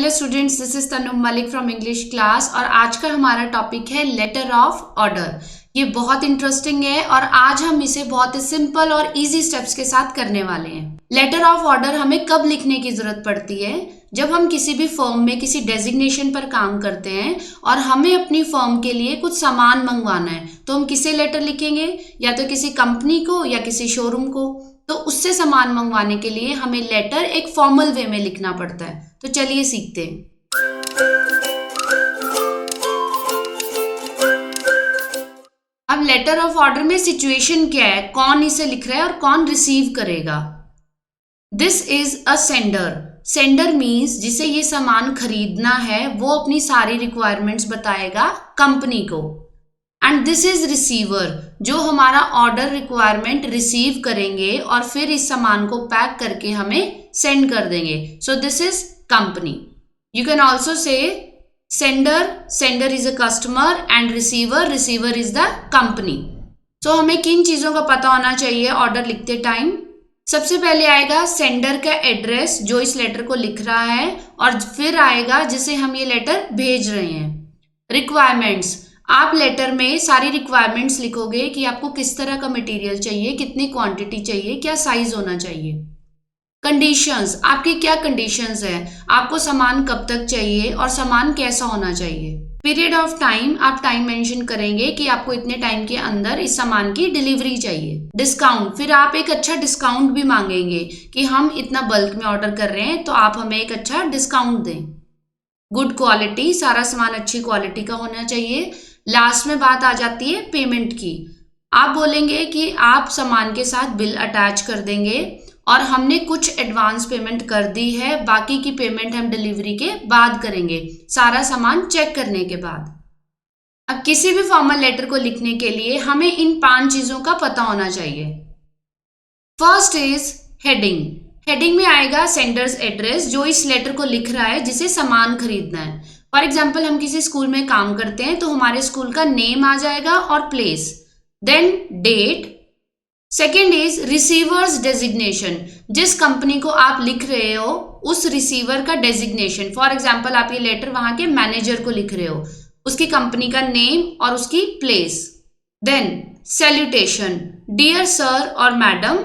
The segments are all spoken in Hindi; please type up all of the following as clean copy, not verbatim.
Hello students, this is Tanu Malik from English class और आज का हमारा टॉपिक है लेटर ऑफ ऑर्डर। ये बहुत इंटरेस्टिंग है और आज हम इसे बहुत ही सिंपल और इजी स्टेप्स के साथ करने वाले हैं। लेटर ऑफ ऑर्डर हमें कब लिखने की जरूरत पड़ती है? जब हम किसी भी फर्म में किसी डेजिग्नेशन पर काम करते हैं और हमें अपनी फर्म के लिए कुछ सामान मंगवाना है, तो हम किसे लेटर लिखेंगे? या तो किसी कंपनी को या किसी शोरूम को। तो उससे सामान मंगवाने के लिए हमें लेटर एक फॉर्मल वे में लिखना पड़ता है। तो चलिए सीखते हैं। अब लेटर ऑफ ऑर्डर में सिचुएशन क्या है, कौन इसे लिख रहा है और कौन रिसीव करेगा। This is a sender. Sender means जिसे ये सामान खरीदना है वो अपनी सारी रिक्वायरमेंट्स बताएगा कंपनी को। एंड दिस इज रिसीवर, जो हमारा ऑर्डर रिक्वायरमेंट रिसीव करेंगे और फिर इस सामान को पैक करके हमें सेंड कर देंगे। So this is company. You can also say sender is a customer and receiver is the company. So हमें किन चीजों का पता होना चाहिए ऑर्डर लिखते टाइम? सबसे पहले आएगा सेंडर का एड्रेस जो इस लेटर को लिख रहा है, और फिर आएगा जिसे हम ये लेटर भेज रहे हैं। रिक्वायरमेंट्स, आप लेटर में सारी रिक्वायरमेंट्स लिखोगे कि आपको किस तरह का मटेरियल चाहिए, कितनी क्वांटिटी चाहिए, क्या साइज होना चाहिए। कंडीशंस, आपकी क्या कंडीशंस है, आपको सामान कब तक चाहिए और सामान कैसा होना चाहिए। पीरियड ऑफ टाइम, आप टाइम मेंशन करेंगे कि आपको इतने टाइम के अंदर इस सामान की डिलीवरी चाहिए। डिस्काउंट, फिर आप एक अच्छा डिस्काउंट भी मांगेंगे कि हम इतना बल्क में ऑर्डर कर रहे हैं तो आप हमें एक अच्छा डिस्काउंट दें। गुड क्वालिटी, सारा सामान अच्छी क्वालिटी का होना चाहिए। लास्ट में बात आ जाती है पेमेंट की। आप बोलेंगे कि आप सामान के साथ बिल अटैच कर देंगे और हमने कुछ एडवांस पेमेंट कर दी है, बाकी की पेमेंट हम डिलीवरी के बाद करेंगे, सारा सामान चेक करने के बाद। अब किसी भी फॉर्मल लेटर को लिखने के लिए हमें इन 5 चीजों का पता होना चाहिए। First is heading. हेडिंग में आएगा सेंडर्स एड्रेस, जो इस लेटर को लिख रहा है जिसे सामान खरीदना है। फॉर एग्जाम्पल, हम किसी स्कूल में काम करते हैं तो हमारे स्कूल का नेम आ जाएगा और place, then date. Second is receivers designation, जिस कंपनी को आप लिख रहे हो उस रिसीवर का डेजिग्नेशन। फॉर एग्जाम्पल, आप ये लेटर वहां के मैनेजर को लिख रहे हो, उसकी कंपनी का नेम और उसकी place. Then salutation, dear sir और madam.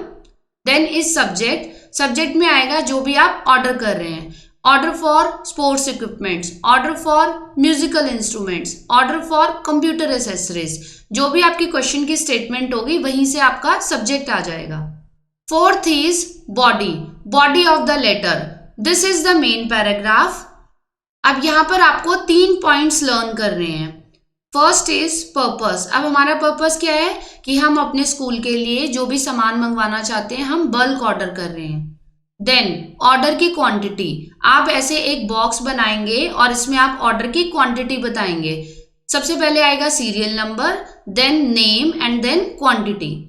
Then is subject. Subject में आएगा जो भी आप ऑर्डर कर रहे हैं। Order for sports equipments, order for musical instruments, order for computer accessories. जो भी आपकी क्वेश्चन की स्टेटमेंट होगी वहीं से आपका सब्जेक्ट आ जाएगा। Fourth is body, body of the letter. This is the main paragraph. अब यहां पर आपको 3 पॉइंट्स लर्न कर रहे हैं। First is purpose. अब हमारा पर्पस क्या है कि हम अपने स्कूल के लिए जो भी सामान मंगवाना चाहते हैं हम बल्क ऑर्डर कर रहे हैं। देन ऑर्डर की क्वांटिटी, आप ऐसे एक बॉक्स बनाएंगे और इसमें आप ऑर्डर की क्वांटिटी बताएंगे। सबसे पहले आएगा serial number, then name and then quantity.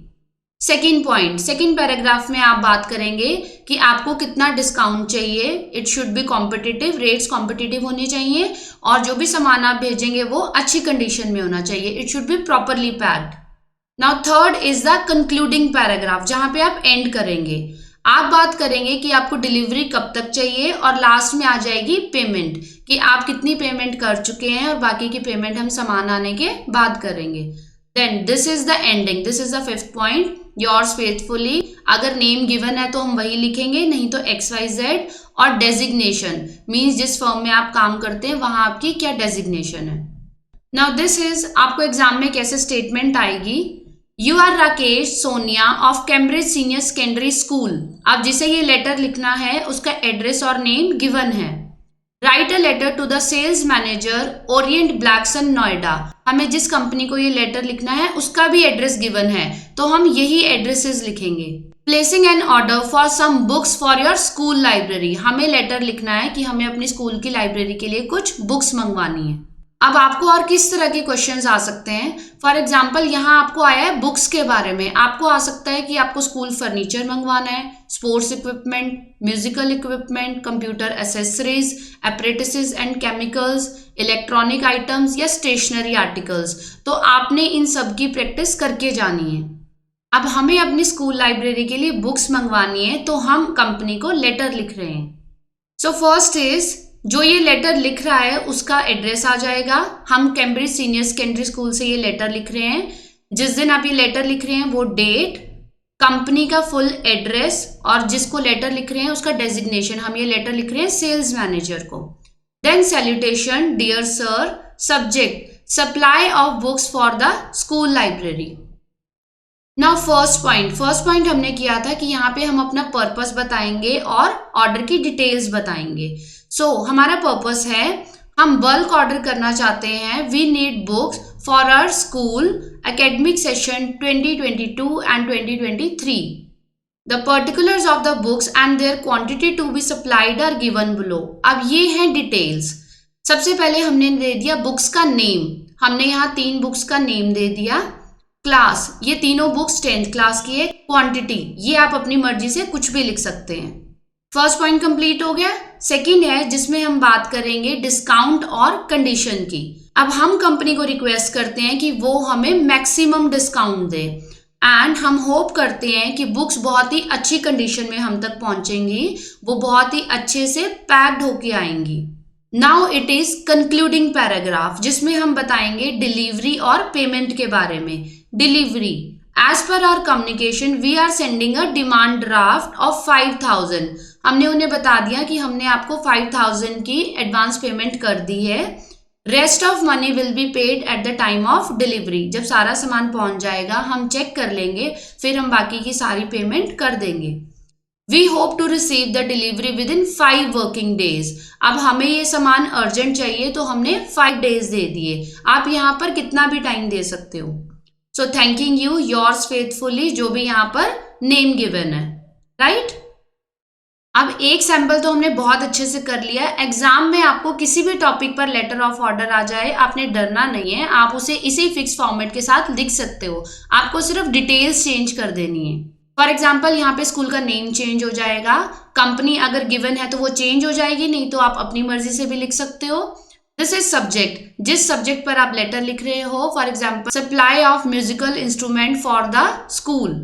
Second point, second paragraph में आप बात करेंगे कि आपको कितना डिस्काउंट चाहिए। It should be competitive, rates competitive होने चाहिए और जो भी सामान आप भेजेंगे वो अच्छी कंडीशन में होना चाहिए। It should be properly packed. Now third is the concluding paragraph, जहां पे आप एंड करेंगे। आप बात करेंगे कि आपको डिलीवरी कब तक चाहिए और लास्ट में आ जाएगी पेमेंट, कि आप कितनी पेमेंट कर चुके हैं और बाकी की पेमेंट हम सामान आने के बाद करेंगे। Then this is the ending, this is the 5th point, yours faithfully. अगर नेम गिवन है तो हम वही लिखेंगे, नहीं तो XYZ। और डेजिग्नेशन मीन्स जिस फर्म में आप काम करते हैं वहां आपकी क्या डेजिग्नेशन है। नाउ दिस इज, आपको एग्जाम में कैसे स्टेटमेंट आएगी। You are Rakesh Sonia of Cambridge senior secondary school. अब जिसे ये लेटर लिखना है उसका एड्रेस और नेम गिवन है। Write a letter to the sales manager Orient Blaxon Noida. हमें जिस कंपनी को ये लेटर लिखना है उसका भी एड्रेस गिवन है तो हम यही एड्रेसेस लिखेंगे। Placing an order for some books for your school library. हमें लेटर लिखना है कि हमें अपनी स्कूल की लाइब्रेरी के लिए कुछ बुक्स मंगवानी है। अब आपको और किस तरह के क्वेश्चंस आ सकते हैं? फॉर एग्जाम्पल, यहाँ आपको आया है बुक्स के बारे में। आपको आ सकता है कि आपको स्कूल फर्नीचर मंगवाना है, sports equipment, musical equipment, computer accessories, apparatuses and chemicals, electronic items या स्टेशनरी आर्टिकल्स। तो आपने इन सब की प्रैक्टिस करके जानी है। अब हमें अपनी स्कूल लाइब्रेरी के लिए बुक्स मंगवानी है तो हम कंपनी को लेटर लिख रहे हैं। सो फर्स्ट इज जो ये लेटर लिख रहा है उसका एड्रेस आ जाएगा। हम कैम्ब्रिज सीनियर सेकेंडरी स्कूल से ये लेटर लिख रहे हैं। जिस दिन आप ये लेटर लिख रहे हैं वो डेट, कंपनी का फुल एड्रेस और जिसको लेटर लिख रहे हैं उसका डेजिग्नेशन। हम ये लेटर लिख रहे हैं सेल्स मैनेजर को। Then salutation, dear sir, subject supply of books for the school library. Now first point हमने किया था कि यहाँ पे हम अपना पर्पस बताएंगे और ऑर्डर की डिटेल्स बताएंगे। सो हमारा पर्पस है, हम बल्क ऑर्डर करना चाहते हैं। We need books for our school academic session 2022 and 2023। The particulars of the books and their quantity to be supplied are given below. अब ये हैं डिटेल्स। सबसे पहले हमने दे दिया बुक्स का नेम। हमने यहाँ 3 बुक्स का नेम दे दिया। क्लास, ये तीनों बुक्स 10th क्लास की है। क्वांटिटी, ये आप अपनी मर्जी से कुछ भी लिख सकते हैं। फर्स्ट पॉइंट कंप्लीट हो गया। सेकंड है जिसमें हम बात करेंगे डिस्काउंट और कंडीशन की। अब हम कंपनी को रिक्वेस्ट करते हैं कि वो हमें मैक्सिमम डिस्काउंट दे एंड हम होप करते हैं कि बुक्स बहुत ही अच्छी कंडीशन में हम तक पहुंचेंगी, वो बहुत ही अच्छे से पैक्ड होके आएंगी। Now it is concluding paragraph, जिसमें हम बताएंगे डिलीवरी और पेमेंट के बारे में। Delivery, as per our communication we are sending a demand draft of 5000। हमने उन्हें बता दिया कि हमने आपको 5000 की एडवांस पेमेंट कर दी है। Rest of money will be paid at the time of delivery. जब सारा सामान पहुंच जाएगा हम चेक कर लेंगे, फिर हम बाकी की सारी पेमेंट कर देंगे। We hope to receive the delivery within 5 working days. अब हमें ये सामान अर्जेंट चाहिए तो हमने 5 डेज दे दिए। आप यहाँ पर कितना भी टाइम दे सकते हो। सो थैंकिंग यू, योर्स फेथफुली, जो भी यहाँ पर नेम गिवन है, राइट। अब एक सैंपल तो हमने बहुत अच्छे से कर लिया। एग्जाम में आपको किसी भी टॉपिक पर लेटर ऑफ ऑर्डर आ जाए, आपने डरना नहीं है, आप उसे इसी फिक्स फॉर्मेट के साथ लिख सकते हो। आपको सिर्फ डिटेल्स चेंज कर देनी है। फॉर एग्जाम्पल यहाँ पे स्कूल का नेम चेंज हो जाएगा, कंपनी अगर गिवन है तो वो चेंज हो जाएगी, नहीं तो आप अपनी मर्जी से भी लिख सकते हो। दिस इज सब्जेक्ट, जिस सब्जेक्ट पर आप लेटर लिख रहे हो। For example supply of musical instrument for the school.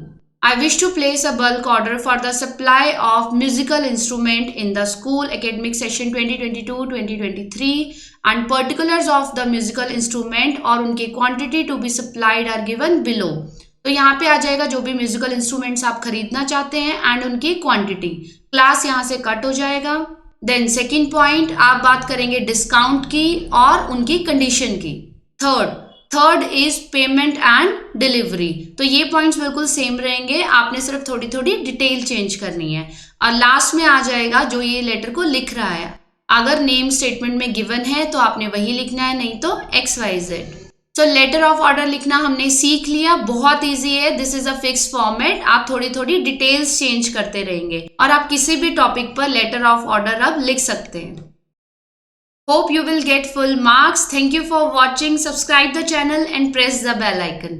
I wish to place a bulk order for the supply of musical instrument in the school academic session 2022-2023 and particulars of the musical instrument और उनकी quantity to be supplied are given below. तो यहाँ पे आ जाएगा जो भी म्यूजिकल इंस्ट्रूमेंट्स आप खरीदना चाहते हैं एंड उनकी क्वांटिटी। क्लास यहाँ से कट हो जाएगा। देन सेकंड पॉइंट आप बात करेंगे डिस्काउंट की और उनकी कंडीशन की। Third is payment and delivery. तो ये पॉइंट्स बिल्कुल सेम रहेंगे, आपने सिर्फ थोड़ी थोड़ी डिटेल चेंज करनी है। और लास्ट में आ जाएगा जो ये लेटर को लिख रहा है। अगर नेम स्टेटमेंट में गिवन है तो आपने वही लिखना है, नहीं तो XYZ। So letter of order लिखना हमने सीख लिया, बहुत इजी है। This is a fix format, आप थोड़ी थोड़ी डिटेल्स चेंज करते रहेंगे और आप किसी भी टॉपिक पर लेटर ऑफ ऑर्डर अब लिख सकते हैं। Hope you will get full marks. Thank you for watching. Subscribe the channel and press the bell icon.